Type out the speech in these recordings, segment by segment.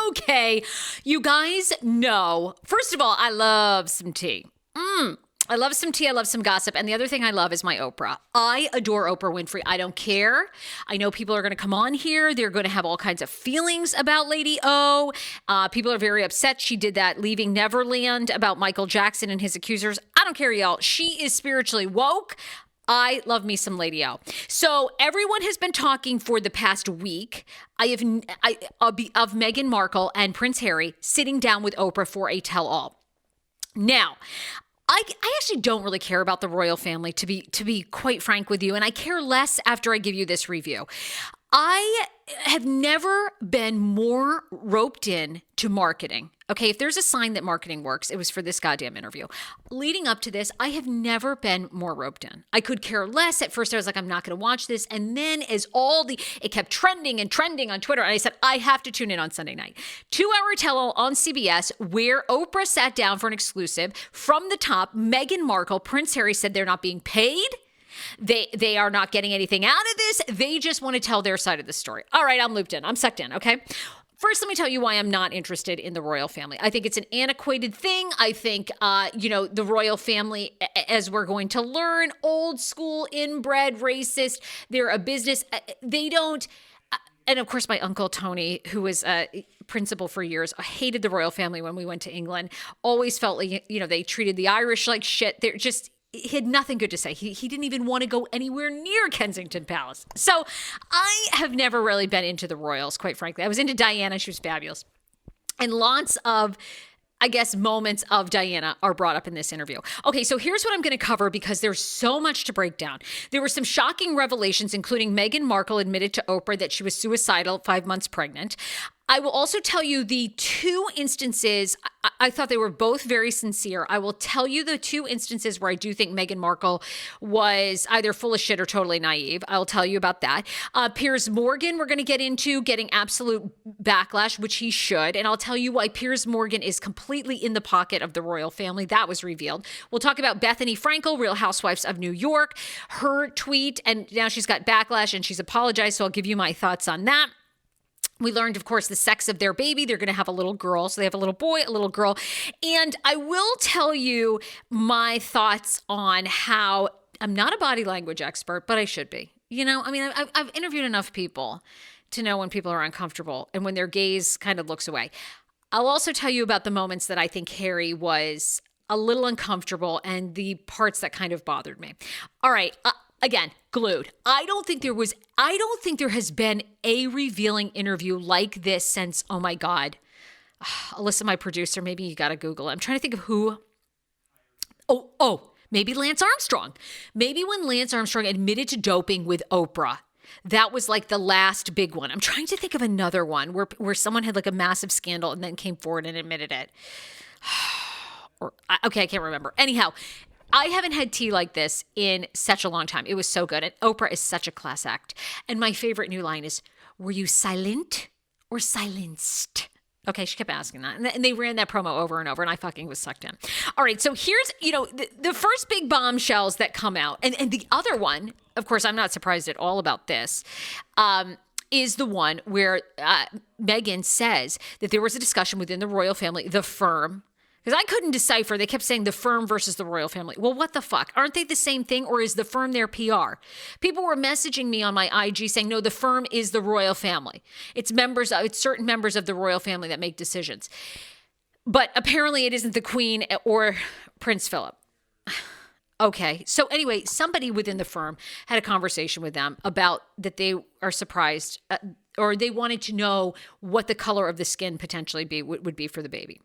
Okay, you guys know, first of all, I love some tea. I love some tea. I love some gossip. And the other thing I love is my Oprah. I adore Oprah Winfrey. I don't care. I know people are going to come on here. They're going to have all kinds of feelings about Lady O. People are very upset. She did that Leaving Neverland about Michael Jackson and his accusers. I don't care, y'all. She is spiritually woke. I love me some Lady O. So everyone has been talking for the past week. Of Meghan Markle and Prince Harry sitting down with Oprah for a tell-all. Now, I actually don't really care about the royal family, to be quite frank with you, and I care less after I give you this review. I have never been more roped in to marketing. Okay, if there's a sign that marketing works, it was for this goddamn interview. Leading up to this, I have never been more roped in. I could care less. At first, I was like, I'm not going to watch this. And then as it kept trending and trending on Twitter, and I said, I have to tune in on Sunday night. 2-hour tell-all on CBS where Oprah sat down for an exclusive. From the top, Meghan Markle, Prince Harry said they're not being paid. They are not getting anything out of this. They just want to tell their side of the story. All right, I'm looped in. I'm sucked in, okay? First, let me tell you why I'm not interested in the royal family. I think it's an antiquated thing. I think, the royal family, as we're going to learn, old school, inbred, racist. They're a business. They don't. And of course, my uncle Tony, who was a principal for years, hated the royal family when we went to England. Always felt like, they treated the Irish like shit. They're just. He had nothing good to say. He didn't even want to go anywhere near Kensington Palace. So I have never really been into the royals, quite frankly. I was into Diana. She was fabulous. And lots of, moments of Diana are brought up in this interview. Okay, so here's what I'm going to cover because there's so much to break down. There were some shocking revelations, including Meghan Markle admitted to Oprah that she was suicidal 5 months pregnant. I will also tell you the 2 instances, I thought they were both very sincere. I will tell you the 2 instances where I do think Meghan Markle was either full of shit or totally naive. I'll tell you about that. Piers Morgan, we're going to get into getting absolute backlash, which he should. And I'll tell you why Piers Morgan is completely in the pocket of the royal family. That was revealed. We'll talk about Bethenny Frankel, Real Housewives of New York, her tweet, and now she's got backlash and she's apologized. So I'll give you my thoughts on that. We learned, of course, the sex of their baby. They're going to have a little girl. So they have a little boy, a little girl. And I will tell you my thoughts on how I'm not a body language expert, but I should be. I've interviewed enough people to know when people are uncomfortable and when their gaze kind of looks away. I'll also tell you about the moments that I think Harry was a little uncomfortable and the parts that kind of bothered me. All right. Again, glued. I don't think there has been a revealing interview like this since, oh my God. Alyssa, my producer, maybe you got to Google it. I'm trying to think of who. Maybe Lance Armstrong. Maybe when Lance Armstrong admitted to doping with Oprah. That was like the last big one. I'm trying to think of another one where someone had like a massive scandal and then came forward and admitted it. I can't remember. Anyhow, I haven't had tea like this in such a long time. It was so good. And Oprah is such a class act. And my favorite new line is, were you silent or silenced? Okay, she kept asking that. And they ran that promo over and over, and I fucking was sucked in. All right, so here's, the first big bombshells that come out. And the other one, of course, I'm not surprised at all about this, is the one where Meghan says that there was a discussion within the royal family, the firm. Because I couldn't decipher. They kept saying the firm versus the royal family. Well, what the fuck? Aren't they the same thing? Or is the firm their PR? People were messaging me on my IG saying, no, the firm is the royal family. It's certain members of the royal family that make decisions. But apparently it isn't the Queen or Prince Philip. Okay. So anyway, somebody within the firm had a conversation with them about that they are surprised or they wanted to know what the color of the skin potentially would be for the baby.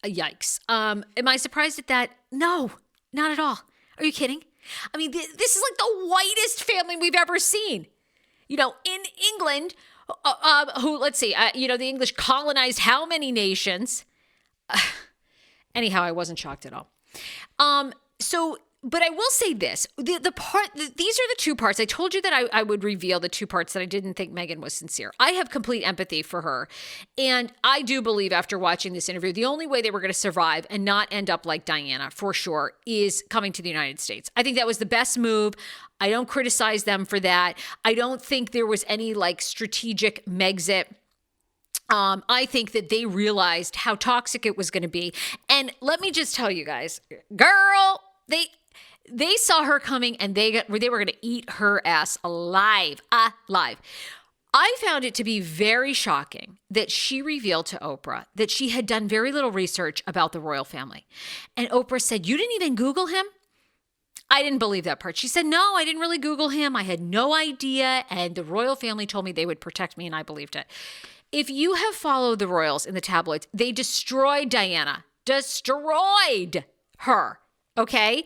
Yikes. Am I surprised at that? No, not at all. Are you kidding? I mean, this is like the whitest family we've ever seen. In England, the English colonized how many nations? Anyhow, I wasn't shocked at all. But I will say this, these are the 2 parts. I told you that I would reveal the 2 parts that I didn't think Meghan was sincere. I have complete empathy for her. And I do believe after watching this interview, the only way they were going to survive and not end up like Diana, for sure, is coming to the United States. I think that was the best move. I don't criticize them for that. I don't think there was any strategic Megxit I think that they realized how toxic it was going to be. And let me just tell you guys, girl, they saw her coming and they were going to eat her ass alive. I found it to be very shocking that she revealed to Oprah that she had done very little research about the royal family. And Oprah said, "You didn't even Google him?" I didn't believe that part. She said, "No, I didn't really Google him. I had no idea. And the royal family told me they would protect me, and I believed it." If you have followed the royals in the tabloids, they destroyed Diana. Destroyed her. Okay?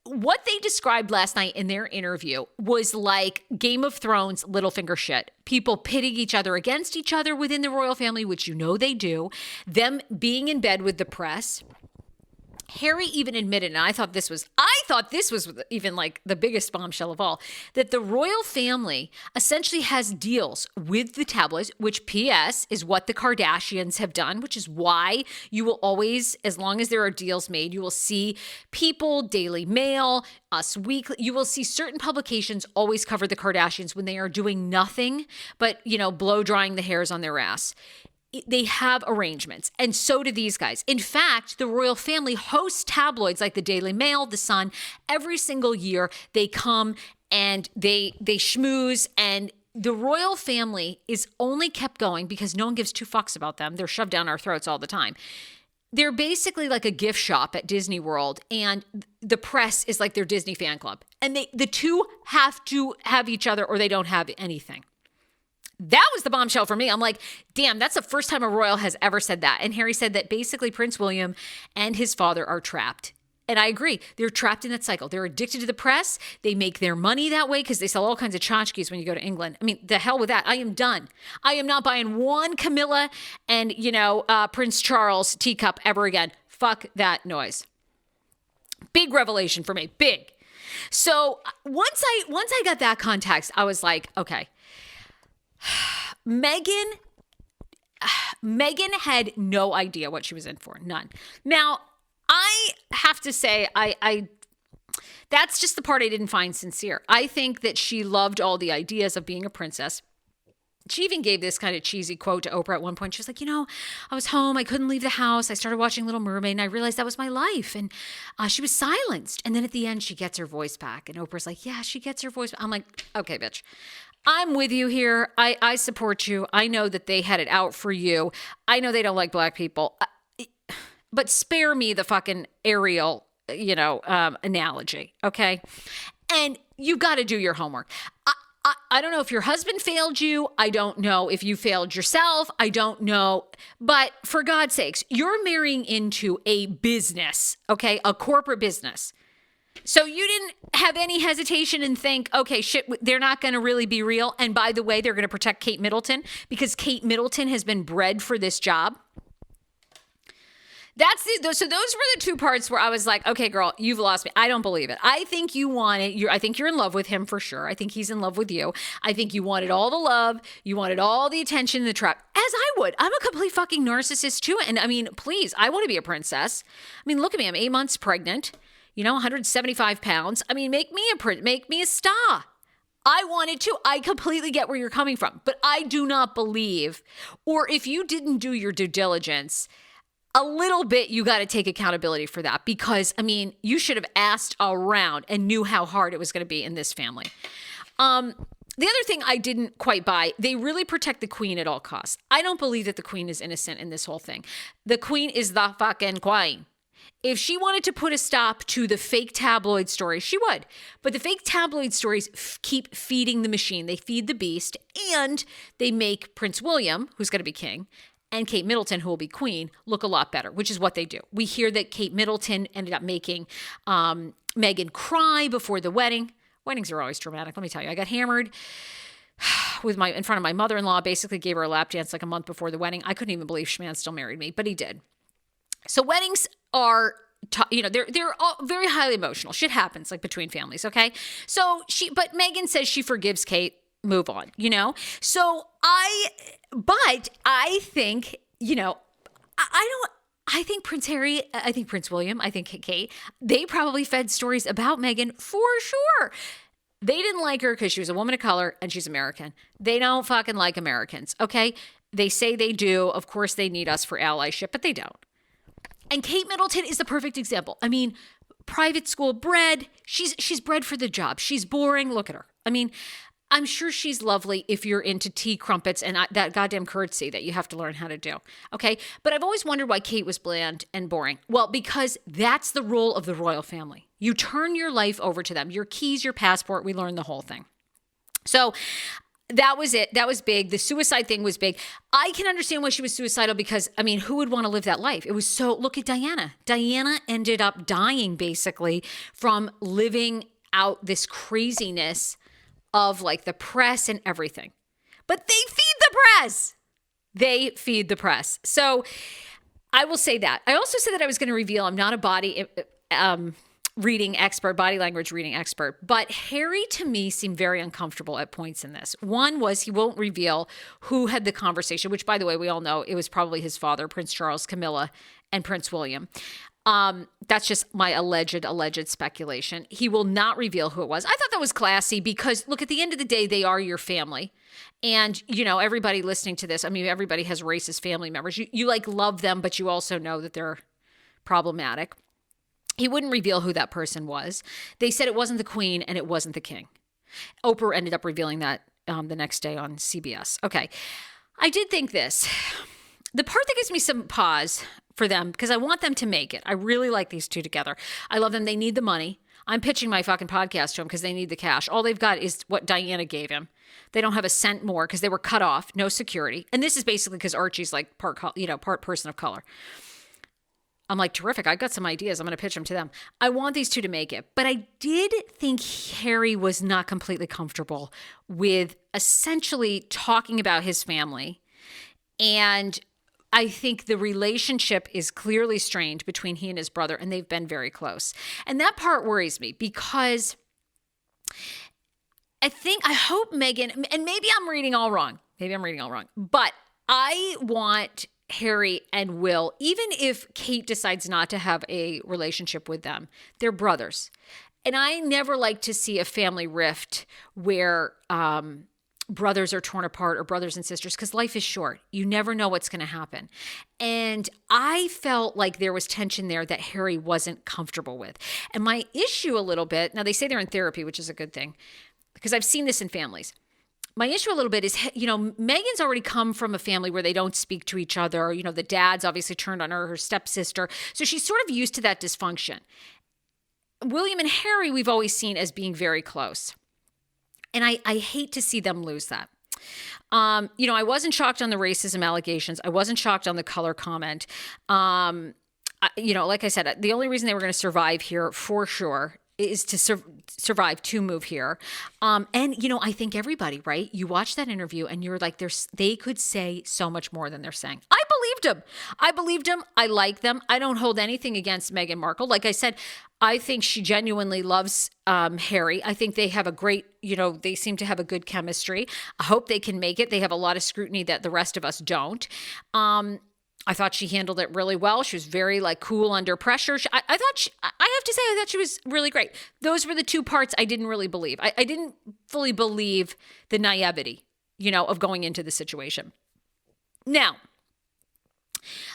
What they described last night in their interview was like Game of Thrones Littlefinger shit. People pitting each other against each other within the royal family, which you know they do. Them being in bed with the press. Harry even admitted, and I thought this was even like the biggest bombshell of all, that the royal family essentially has deals with the tabloids, which PS is what the Kardashians have done, which is why you will always, as long as there are deals made, you will see People, Daily Mail, Us Weekly, you will see certain publications always cover the Kardashians when they are doing nothing but, blow drying the hairs on their ass. They have arrangements, and so do these guys. In fact, the royal family hosts tabloids like the Daily Mail, the Sun. Every single year, they come and they schmooze, and the royal family is only kept going because no one gives two fucks about them. They're shoved down our throats all the time. They're basically like a gift shop at Disney World, and the press is like their Disney fan club. And the two have to have each other or they don't have anything. That was the bombshell for me. I'm like, damn, that's the first time a royal has ever said that. And Harry said that basically Prince William and his father are trapped. And I agree. They're trapped in that cycle. They're addicted to the press. They make their money that way because they sell all kinds of tchotchkes when you go to England. I mean, the hell with that. I am done. I am not buying one Camilla and, Prince Charles teacup ever again. Fuck that noise. Big revelation for me. Big. So once I got that context, I was like, okay. Meghan had no idea what she was in for. None. Now, I have to say, I that's just the part I didn't find sincere. I think that she loved all the ideas of being a princess. She even gave this kind of cheesy quote to Oprah at one point. She was like, I was home. I couldn't leave the house. I started watching Little Mermaid and I realized that was my life. And she was silenced. And then at the end, she gets her voice back. And Oprah's like, yeah, she gets her voice back. I'm like, okay, bitch. I'm with you here. I support you. I know that they had it out for you. I know they don't like black people. But spare me the fucking Ariel, analogy, okay? And you got to do your homework. I don't know if your husband failed you. I don't know if you failed yourself. I don't know. But for God's sakes, you're marrying into a business, okay? A corporate business. So you didn't have any hesitation and think, okay, shit, they're not going to really be real. And by the way, they're going to protect Kate Middleton because Kate Middleton has been bred for this job. So those were the two parts where I was like, okay, girl, you've lost me. I don't believe it. I think you want it. I think you're in love with him for sure. I think he's in love with you. I think you wanted all the love. You wanted all the attention in the trap, as I would. I'm a complete fucking narcissist too. And I mean, please, I want to be a princess. I mean, look at me. I'm 8 months pregnant, 175 pounds. I mean, make me a star. I wanted to. I completely get where you're coming from, but I do not believe, or if you didn't do your due diligence, a little bit, you got to take accountability for that because, I mean, you should have asked around and knew how hard it was going to be in this family. The other thing I didn't quite buy, they really protect the queen at all costs. I don't believe that the queen is innocent in this whole thing. The queen is the fucking queen. If she wanted to put a stop to the fake tabloid stories, she would. But the fake tabloid stories keep feeding the machine. They feed the beast, and they make Prince William, who's going to be king, and Kate Middleton, who will be queen, look a lot better, which is what they do. We hear that Kate Middleton ended up making Meghan cry before the wedding. Weddings are always dramatic. Let me tell you, I got hammered in front of my mother-in-law, basically gave her a lap dance like a month before the wedding. I couldn't even believe Schman still married me, but he did. So weddings are, they're all very highly emotional. Shit happens like between families, okay? But Meghan says she forgives Kate. Move on, So I think, I think Prince Harry, I think Prince William, I think Kate, they probably fed stories about Meghan for sure. They didn't like her because she was a woman of color and she's American. They don't fucking like Americans, okay? They say they do. Of course, they need us for allyship, but they don't. And Kate Middleton is the perfect example. I mean, private school bred. She's bred for the job. She's boring. Look at her. I mean, I'm sure she's lovely if you're into tea, crumpets, and that goddamn curtsy that you have to learn how to do. Okay? But I've always wondered why Kate was bland and boring. Well, because that's the role of the royal family. You turn your life over to them. Your keys, your passport. We learned the whole thing. So that was it. That was big. The suicide thing was big. I can understand why she was suicidal because, I mean, who would want to live that life? It was so, look at Diana. Diana ended up dying basically from living out this craziness of like the press and everything. But they feed the press. They feed the press. So I will say that. I also said that I was going to reveal I'm not a body reading expert, body language reading expert, but Harry to me seemed very uncomfortable at points in this. One was he won't reveal who had the conversation, which by the way, we all know it was probably his father, Prince Charles, Camilla, and Prince William. That's just my alleged speculation. He will not reveal who it was. I thought that was classy because look, at the end of the day, they are your family. And, you know, everybody listening to this, I mean, everybody has racist family members. You like love them, but you also know that they're problematic. He wouldn't reveal who that person was. They said it wasn't the Queen and it wasn't the King. Oprah ended up revealing that the next day on CBS. Okay. I did think this. The part that gives me some pause for them, because I want them to make it. I really like these two together. I love them. They need the money. I'm pitching my fucking podcast to them because they need the cash. All they've got is what Diana gave him. They don't have a cent more because they were cut off, no security. And this is basically because Archie's like part person of color. I'm like, terrific. I've got some ideas. I'm going to pitch them to them. I want these two to make it. But I did think Harry was not completely comfortable with essentially talking about his family. And I think the relationship is clearly strained between he and his brother, and they've been very close. And that part worries me because I hope Meghan, and maybe I'm reading all wrong. But I want Harry and Will, even if Kate decides not to have a relationship with them, they're brothers. And I never like to see a family rift where brothers are torn apart or brothers and sisters because life is short. You never know what's going to happen. And I felt like there was tension there that Harry wasn't comfortable with. And my issue a little bit, now they say they're in therapy, which is a good thing because I've seen this in families. My issue a little bit is, you know, Meghan's already come from a family where they don't speak to each other. You know, the dad's obviously turned on her stepsister. So she's sort of used to that dysfunction. William and Harry, we've always seen as being very close. And I hate to see them lose that. You know, I wasn't shocked on the racism allegations. I wasn't shocked on the color comment. You know, like I said, the only reason they were going to survive here for sure is to survive to move here. And, you know, I think everybody, right? You watch that interview and you're like, they could say so much more than they're saying. I believed him. I like them. I don't hold anything against Meghan Markle. Like I said, I think she genuinely loves Harry. I think they have a great, you know, they seem to have a good chemistry. I hope they can make it. They have a lot of scrutiny that the rest of us don't. I thought she handled it really well. She was very like cool under pressure. I have to say, I thought she was really great. Those were the two parts I didn't really believe. I didn't fully believe the naivety, you know, of going into the situation. Now,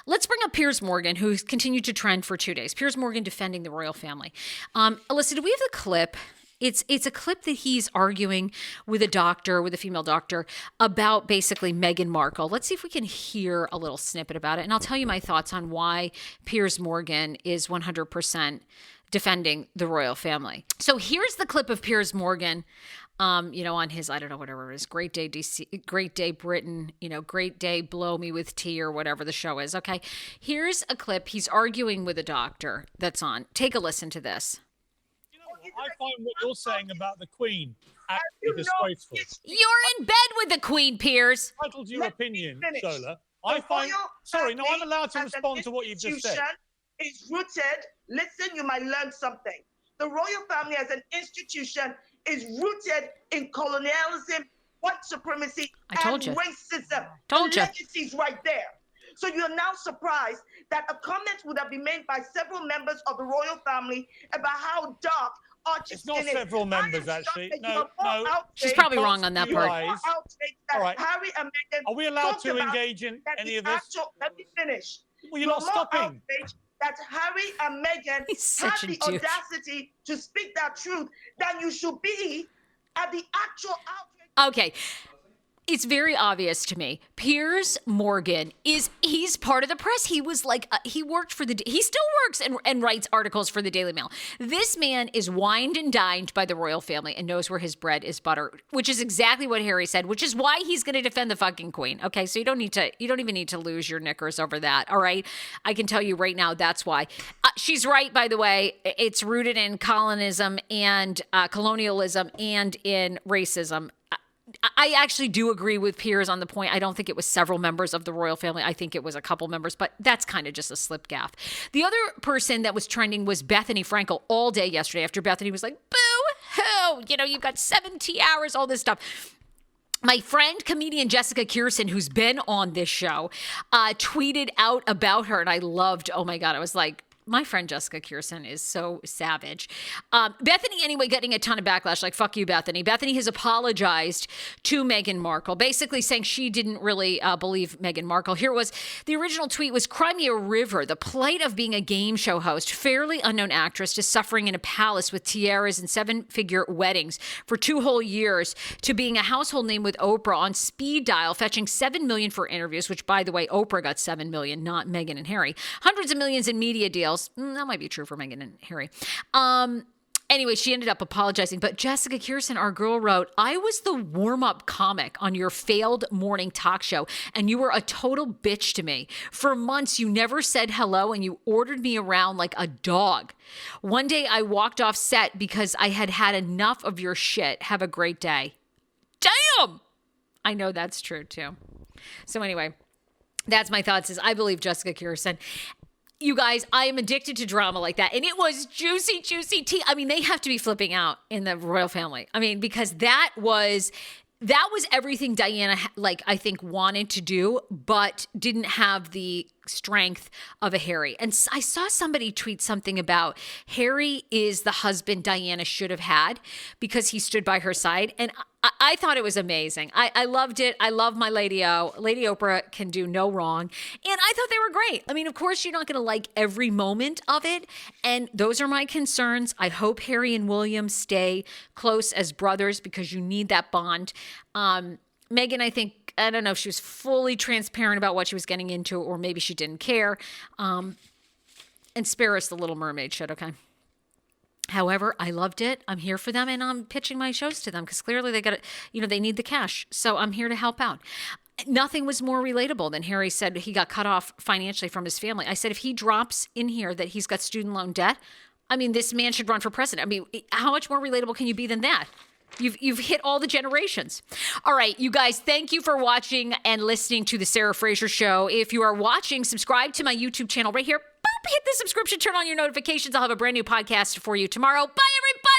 let's bring up Piers Morgan, who's continued to trend for 2 days. Piers Morgan defending the royal family. Alyssa, do we have the clip? It's a clip that he's arguing with a female doctor, about basically Meghan Markle. Let's see if we can hear a little snippet about it. And I'll tell you my thoughts on why Piers Morgan is 100% defending the royal family. So here's the clip of Piers Morgan, you know, on his, I don't know, whatever it is, Great Day DC, Great Day Britain, you know, Great Day Blow Me with Tea or whatever the show is. Okay. Here's a clip. He's arguing with a doctor that's on. Take a listen to this. I find what you're saying about the Queen absolutely disgraceful. You're in bed with the Queen, Piers. Entitled to your opinion, Sola. I'm allowed to respond to what you've just said. It's rooted. Listen, you might learn something. The royal family as an institution is rooted in colonialism, white supremacy, and racism. The legacy's right there. So you're now surprised that a comment would have been made by several members of the royal family about how dark It's not several members, actually. No. She's probably wrong on that part. All right. Harry and Meghan, are we allowed to engage in any of this? Let me finish. Well, you're not stopping. That Harry and Meghan have the audacity to speak that truth, then you should be at the actual outrage. Okay. It's very obvious to me. Piers Morgan he's part of the press. He was like, he worked for he still works and writes articles for the Daily Mail. This man is wined and dined by the royal family and knows where his bread is buttered, which is exactly what Harry said, which is why he's going to defend the fucking queen. Okay. So you don't even need to lose your knickers over that. All right. I can tell you right now, that's why. She's right, by the way. It's rooted in colonialism and colonialism and in racism. I actually do agree with Piers on the point. I don't think it was several members of the royal family. I think it was a couple members, but that's kind of just a slip gaff. The other person that was trending was Bethenny Frankel all day yesterday after Bethenny was like, boo-hoo, you've got 70 hours, all this stuff. My friend, comedian Jessica Kirsten, who's been on this show, tweeted out about her, and I loved, oh my God, I was like, my friend Jessica Kirsten is so savage. Bethenny, anyway, getting a ton of backlash, like, fuck you, Bethenny. Bethenny has apologized to Meghan Markle, basically saying she didn't really believe Meghan Markle. Here was, the original tweet was, Crimea River, the plight of being a game show host, fairly unknown actress, to suffering in a palace with tiaras and seven-figure weddings for 2 whole years, to being a household name with Oprah on speed dial, fetching $7 million for interviews, which, by the way, Oprah got $7 million, not Meghan and Harry. Hundreds of millions in media deals. That might be true for Meghan and Harry. Anyway, she ended up apologizing. But Jessica Kirsten, our girl, wrote, I was the warm-up comic on your failed morning talk show, and you were a total bitch to me. For months, you never said hello, and you ordered me around like a dog. One day, I walked off set because I had had enough of your shit. Have a great day. Damn! I know that's true, too. So anyway, that's my thoughts. Is I believe Jessica Kirsten. You guys, I am addicted to drama like that. And it was juicy, juicy tea. I mean, they have to be flipping out in the royal family. I mean, because that was everything Diana, I think, wanted to do, but didn't have the strength of a Harry. And I saw somebody tweet something about Harry is the husband Diana should have had because he stood by her side. And I thought it was amazing. I loved it. I love my Lady O. Lady Oprah can do no wrong. And I thought they were great. I mean, of course, you're not going to like every moment of it. And those are my concerns. I hope Harry and William stay close as brothers because you need that bond. Meghan, I don't know if she was fully transparent about what she was getting into, or maybe she didn't care. And spare us the Little Mermaid shit, okay? However, I loved it. I'm here for them, and I'm pitching my shows to them because clearly they got it. They need the cash. So I'm here to help out. Nothing was more relatable than Harry said he got cut off financially from his family. I said, if he drops in here that he's got student loan debt, I mean, this man should run for president. I mean, how much more relatable can you be than that? You've hit all the generations. All right, you guys, thank you for watching and listening to the Sarah Fraser Show. If you are watching, subscribe to my YouTube channel right here. Boop, hit the subscription, turn on your notifications. I'll have a brand new podcast for you tomorrow. Bye, everybody.